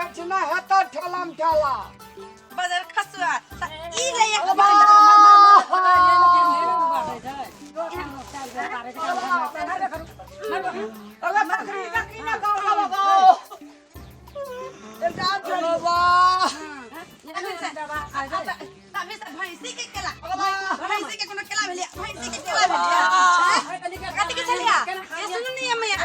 दक्षिणा है तो ठेलाम ठेला बजर खसुआ ई ले एक अगर बकरी का किना गाओ लगाओ एकटा चलो बा तभी से भैंसी के केला भैंसी के कोनो केला भेलिया भैंसी के केला भेलिया कथि के छलिया ये सुनु नहीं मैया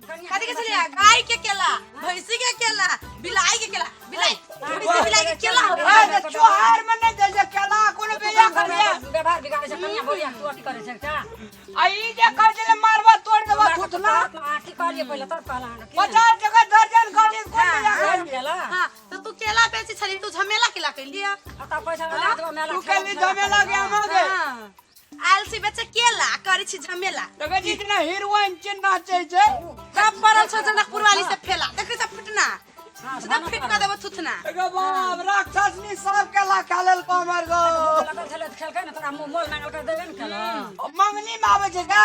कथि के छलिया गाय के केला भैंसी के केला बिलाई के केला बिलाई बिलाई के केला अरे चोहार में नहीं दे जे केला कोनो बेया करिया व्यवहार बिगाड़े से कन्या बोलिया तू अथी करे छै का आई जे कर देले मारवा तोड़ देबा थुथना आठी करिए पहले तब कहला 50 टका दर्जन गाली कोन बेया कर केला हां तो तू केला बेची छली तू झमेला केला कइलिया आता पैसा लगा दो मेला तू केली झमेला गया मागे आलसी बेचे केला करी छी झमेला तगे जितना हीरोइन चिन्ह नाचे छै कब परल छ जनकपुर वाली से फेला देखै छ फुटना सीधा फिट कर देबो थुथना तगे बाप राक्षसनी सब केला खालेल कमर गो लगल छले खेल के ना तोरा मोल मांगल कर देबे न केला मंगनी में आवे छै का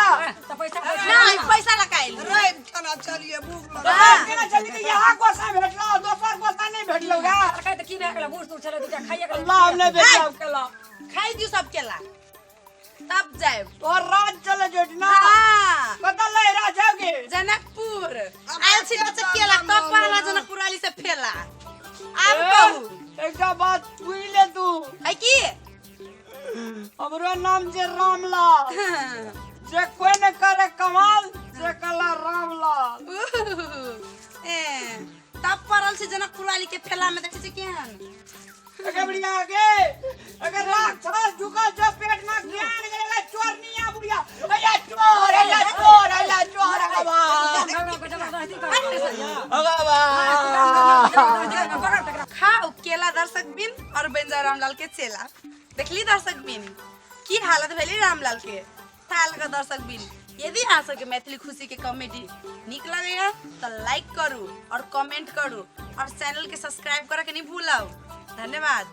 तो पैसा नहीं पैसा लगाइल रे खाना चलिए भूख लगा केना चली के यहां गोसा भेटलो दोसर गोसा नहीं भेटलो गा कहे त की भए गेल बूढ़ तू छले दूटा खाइए गेल अल्लाह हमने भेटलो केला खाई दियो सब केला तब जाए और रात चले जोटना हां कत लहरा जाओगे जनकपुर आलसी बेचे केला तब परला जनकपुर वाली से फेला अब कहू एकटा बात पूछले तू है की हमरो नाम जे रामलाल जे कोई न करे कमाल जे कला रामलाल ए तब परल से जनकपुर वाली के फेला में देखे छै केहन अगर बढ़िया आगे अगर राक्षस झुका जो पेट में ज्ञान करेगा चोर नहीं आ बुढ़िया अया चोर खाओ केला दर्शक बिन और बेंजा रामलाल के चेला देखली दर्शक बिन की हालत भेली रामलाल के ताल का दर्शक बिन यदि आ सके मैथिली खुशी के कॉमेडी निक लगेगा तो लाइक करू और कमेंट करू और चैनल के सब्सक्राइब करे के नहीं भूलाओ धन्यवाद।